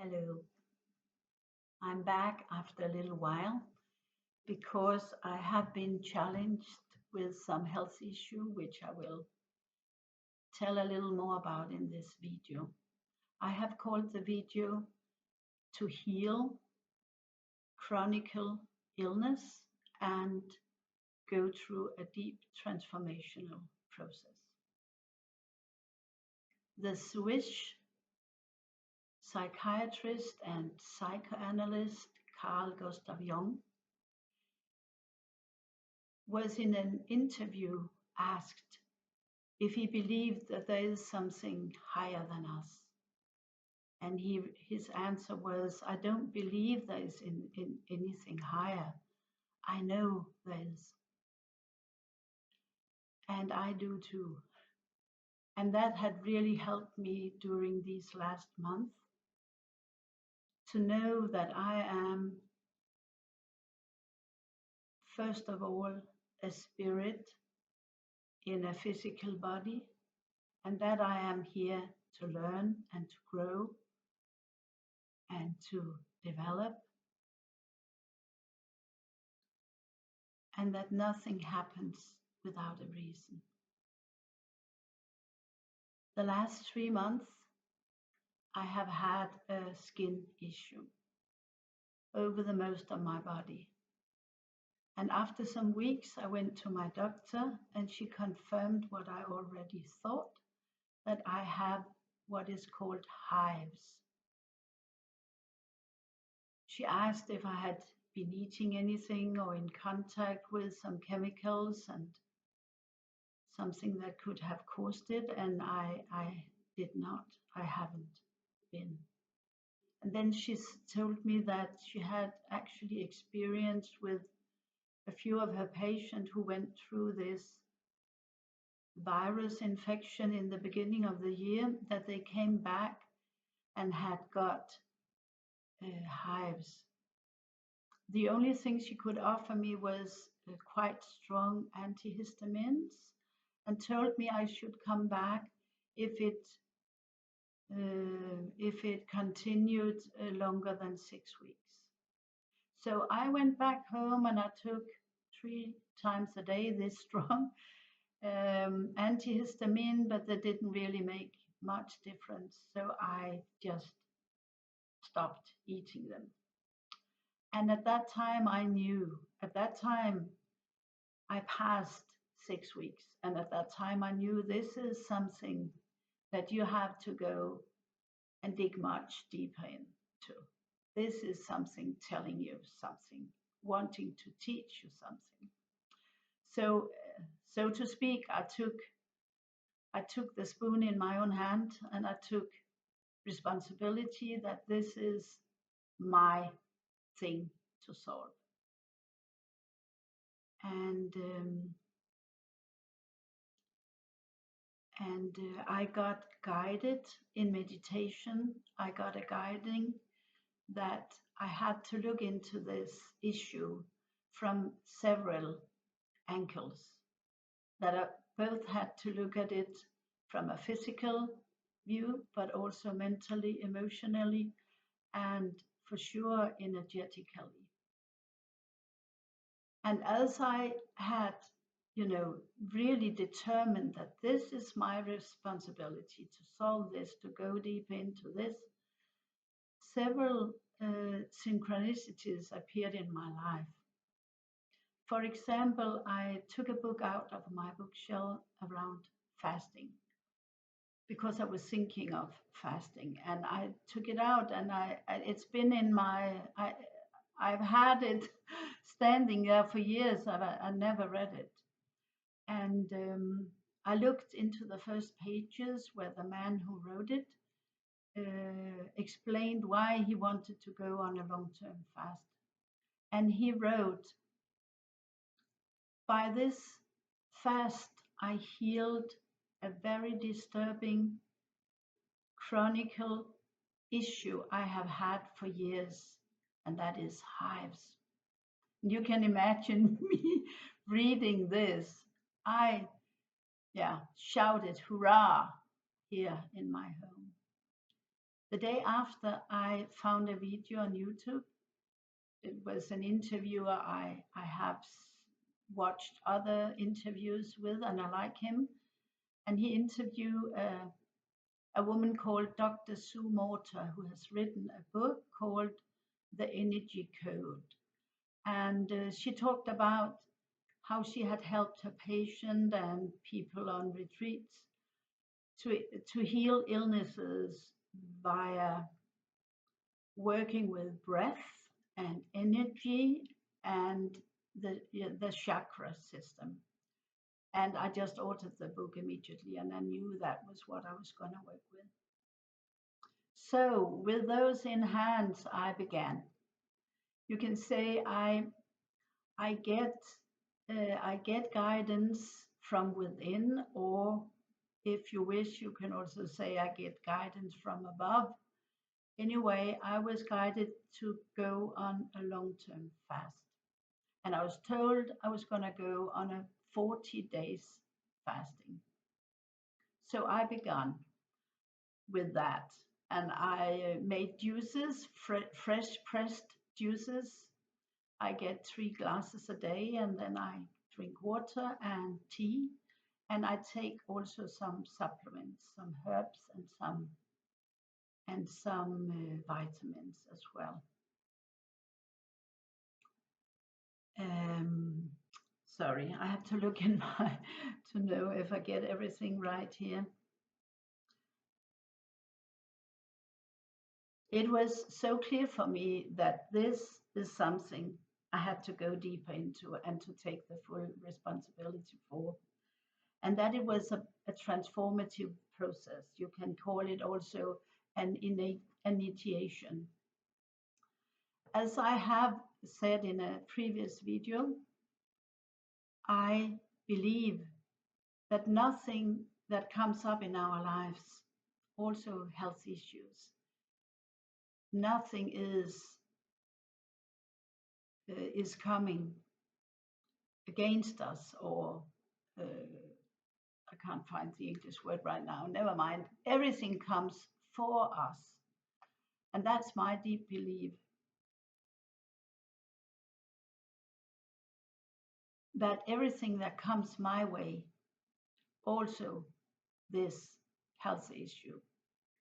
Hello, I'm back after a little while because I have been challenged with some health issue, which I will tell a little more about in this video. I have called the video to heal chronic illness and go through a deep transformational process. The Swiss psychiatrist and psychoanalyst Carl Gustav Jung was in an interview asked if he believed that there is something higher than us. And his answer was, I don't believe there is in anything higher. I know there is. And I do too. And that had really helped me during these last months to know that I am, first of all, a spirit in a physical body, and that I am here to learn and to grow and to develop, and that nothing happens without a reason. The last 3 months, I have had a skin issue over the most of my body. And after some weeks, I went to my doctor and she confirmed what I already thought, that I have what is called hives. She asked if I had been eating anything or in contact with some chemicals and something that could have caused it, and I did not. I haven't been. And then she told me that she had actually experienced with a few of her patients who went through this virus infection in the beginning of the year, that they came back and had got hives. The only thing she could offer me was quite strong antihistamines and told me I should come back if it continued longer than 6 weeks. So I went back home and I took 3 times a day this strong antihistamine, but that didn't really make much difference. So I just stopped eating them. And at that time, I knew, at that time, I passed 6 weeks. And at that time, I knew this is something that you have to go and dig much deeper into. This is something telling you something, wanting to teach you something. So to speak, I took the spoon in my own hand and I took responsibility that this is my thing to solve. And I got guided in meditation. I got a guiding that I had to look into this issue from several angles, that I both had to look at it from a physical view, but also mentally, emotionally, and for sure energetically. And as I had, really determined that this is my responsibility to solve this, to go deep into this, several synchronicities appeared in my life. For example, I took a book out of my bookshelf around fasting because I was thinking of fasting, and I took it out, and it's been in I've had it standing there for years. I never read it, and I looked into the first pages where the man who wrote it explained why he wanted to go on a long-term fast, and he wrote, by this fast, I healed a very disturbing chronic issue I have had for years, and that is hives. You can imagine me reading this. I shouted hurrah here in my home. The day after, I found a video on YouTube. It was an interviewer I have watched other interviews with, and I like him. And he interviewed a woman called Dr. Sue Morter, who has written a book called The Energy Code. And she talked about how she had helped her patient and people on retreats to, to heal illnesses via working with breath and energy and the chakra system. And I just ordered the book immediately, and I knew that was what I was going to work with. So, with those in hand, I began. You can say I get I get guidance from within, or if you wish, you can also say I get guidance from above. Anyway, I was guided to go on a long-term fast. And I was told I was going to go on a 40 days fasting. So I began with that. And I made juices, fresh pressed juices. I get 3 glasses a day, and then I drink water and tea. And I take also some supplements, some herbs and some vitamins as well. Um, Sorry, I have to look in my to know if I get everything right here. It was so clear for me that this is something I had to go deeper into and to take the full responsibility for, and that it was a transformative process. You can call it also an innate initiation. As I have said in a previous video, I believe that nothing that comes up in our lives, also health issues, nothing is coming against us, or uh, I can't find the English word right now. Never mind. Everything comes for us, and that's my deep belief that everything that comes my way, also this health issue,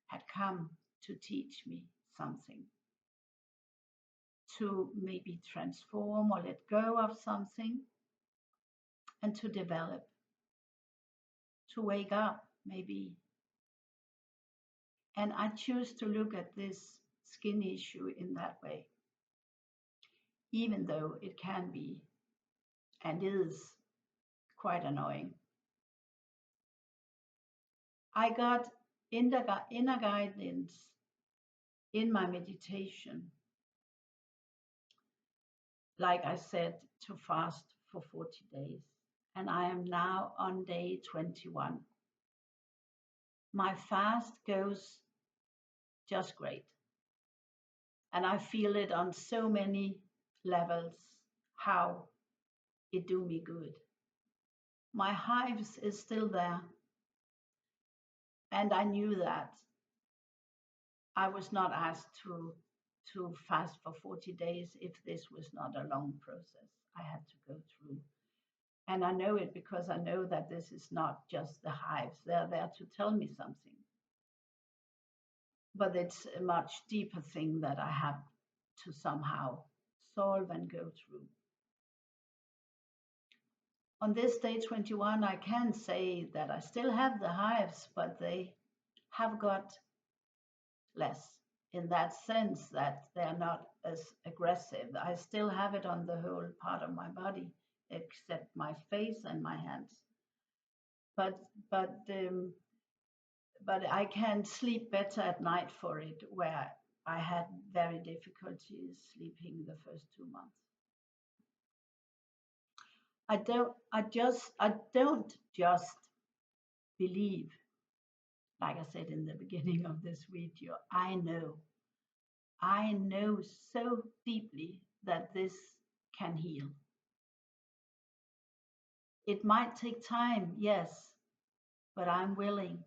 had come to teach me something, to maybe transform or let go of something, and to develop, to wake up maybe. And I choose to look at this skin issue in that way, even though it can be and is quite annoying. I got inner guidance in my meditation, like I said, to fast for 40 days. And I am now on day 21. My fast goes just great. And I feel it on so many levels, how it do me good. My hives is still there. And I knew that I was not asked to fast for 40 days if this was not a long process I had to go through. And I know it because I know that this is not just the hives. They're there to tell me something. But it's a much deeper thing that I have to somehow solve and go through. On this day 21, I can say that I still have the hives, but they have got less, in that sense that they're not as aggressive. I still have it on the whole part of my body, except my face and my hands. But but um, but I can sleep better at night for it, where I had very difficulties sleeping the first 2 months. I don't just believe, like I said in the beginning of this video. I know so deeply that this can heal. It might take time, yes, but I'm willing.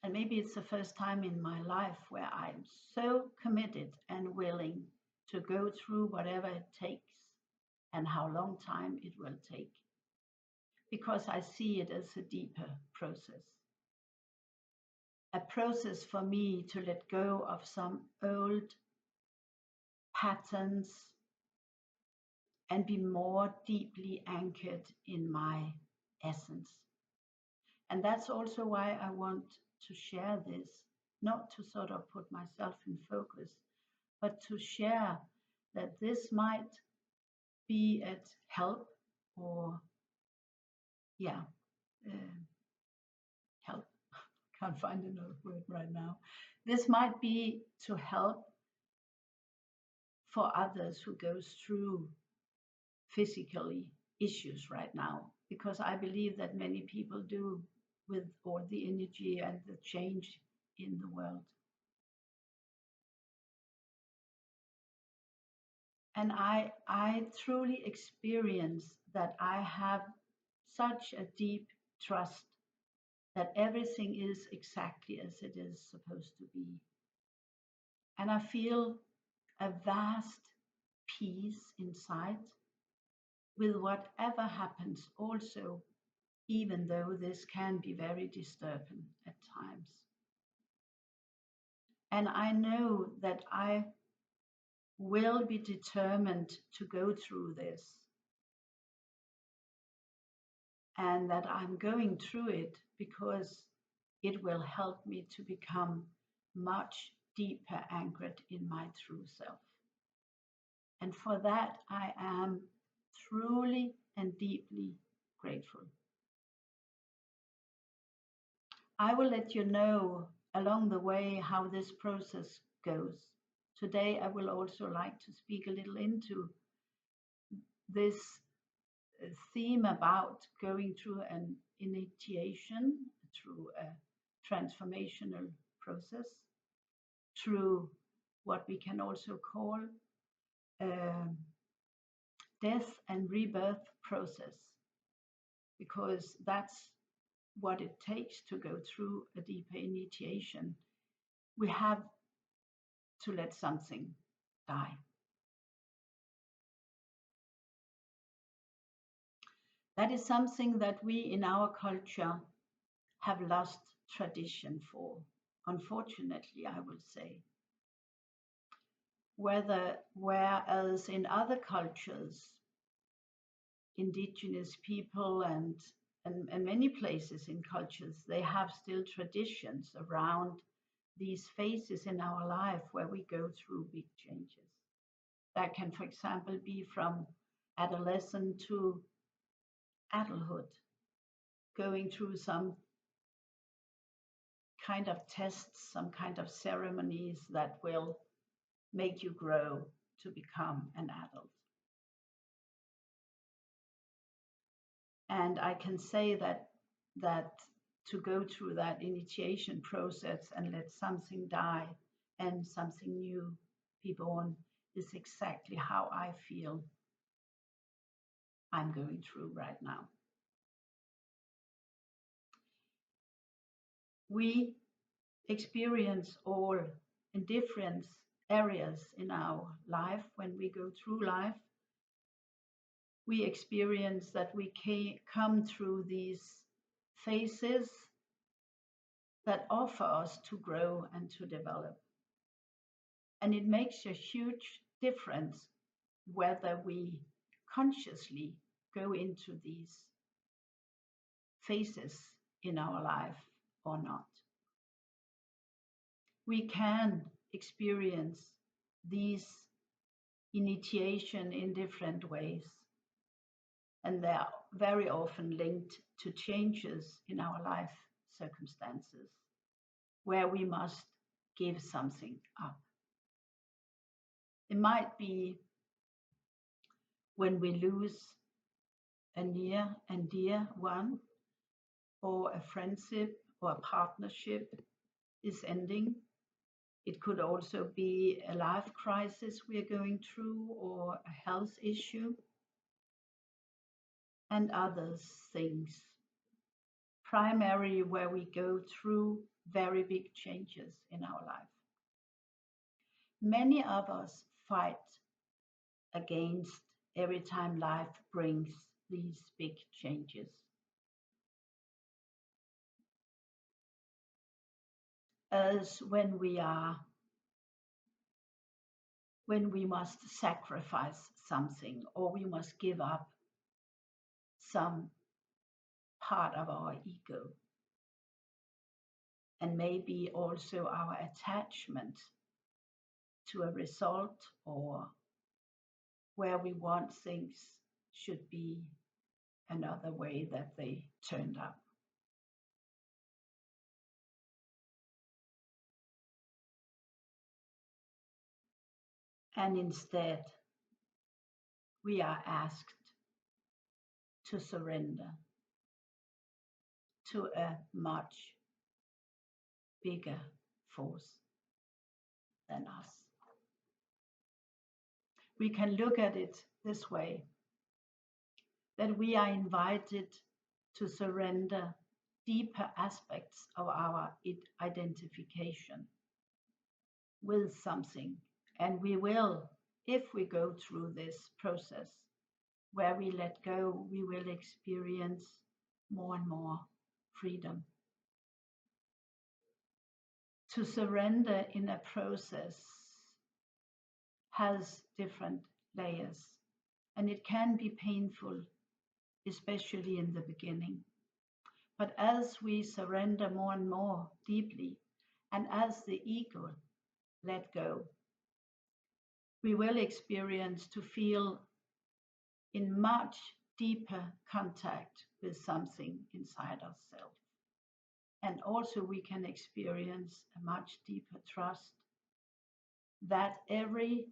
And maybe it's the first time in my life where I'm so committed and willing to go through whatever it takes and how long time it will take, because I see it as a deeper process. A process for me to let go of some old patterns and be more deeply anchored in my essence. And that's also why I want to share this, not to sort of put myself in focus, but to share that this might be at help or, yeah, uh, help. Can't find another word right now. This might be to help for others who goes through physically issues right now, because I believe that many people do with all the energy and the change in the world. And I truly experience that I have such a deep trust that everything is exactly as it is supposed to be. And I feel a vast peace inside with whatever happens, also, even though this can be very disturbing at times. And I know that I will be determined to go through this, and that I'm going through it because it will help me to become much deeper anchored in my true self. And for that, I am truly and deeply grateful. I will let you know along the way how this process goes. Today, I will also like to speak a little into this theme about going through an initiation, through a transformational process, through what we can also call a death and rebirth process, because that's what it takes to go through a deeper initiation. We have to let something die. That is something that we in our culture have lost tradition for, unfortunately, I will say. Whereas in other cultures, indigenous people and many places in cultures, they have still traditions around these phases in our life where we go through big changes. That can, for example, be from adolescent to adulthood, going through some kind of tests, some kind of ceremonies that will make you grow to become an adult. And I can say that to go through that initiation process and let something die and something new be born is exactly how I feel I'm going through right now. We experience all in different areas in our life. When we go through life, we experience that we come through these phases that offer us to grow and to develop. And it makes a huge difference whether we consciously go into these phases in our life or not. We can experience these initiation in different ways, and they are very often linked to changes in our life circumstances where we must give something up. It might be when we lose a near and dear one, or a friendship or a partnership is ending. It could also be a life crisis we are going through, or a health issue, and other things, primarily where we go through very big changes in our life. Many of us fight against every time life brings these big changes. As when we must sacrifice something or we must give up some part of our ego and maybe also our attachment to a result or where we want things should be another way that they turned up. And instead, we are asked to surrender to a much bigger force than us. We can look at it this way, that we are invited to surrender deeper aspects of our identification with something. And we will, if we go through this process where we let go, we will experience more and more freedom. To surrender in a process has different layers, and it can be painful, especially in the beginning. But as we surrender more and more deeply, and as the ego let go, we will experience to feel in much deeper contact with something inside ourselves. And also we can experience a much deeper trust that every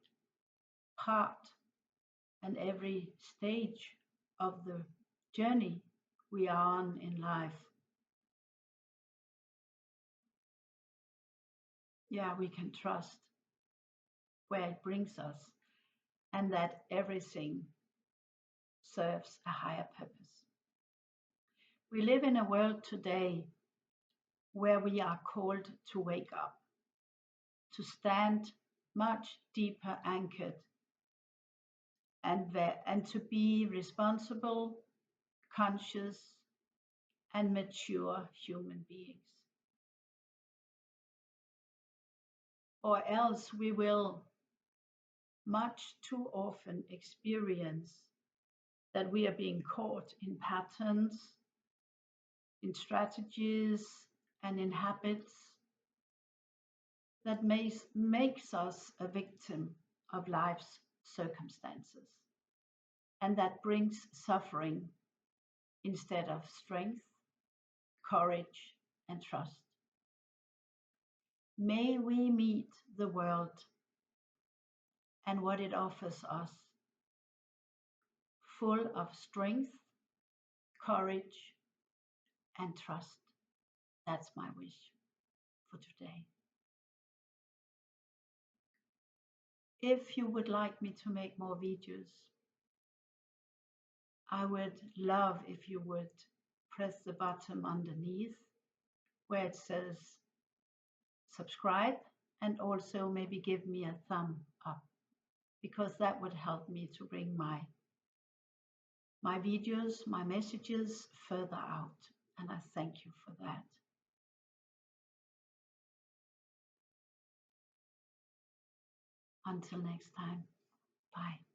part and every stage of the journey we are on in life, we can trust where it brings us and that everything serves a higher purpose. We live in a world today where we are called to wake up, to stand much deeper anchored and to be responsible, conscious, and mature human beings. Or else we will much too often experience that we are being caught in patterns, in strategies, and in habits that makes us a victim of life's circumstances, and that brings suffering instead of strength, courage, and trust. May we meet the world and what it offers us full of strength, courage, and trust. That's my wish for today. If you would like me to make more videos, I would love if you would press the button underneath where it says subscribe and also maybe give me a thumb up, because that would help me to bring my videos, my messages further out. And I thank you for that. Until next time, bye.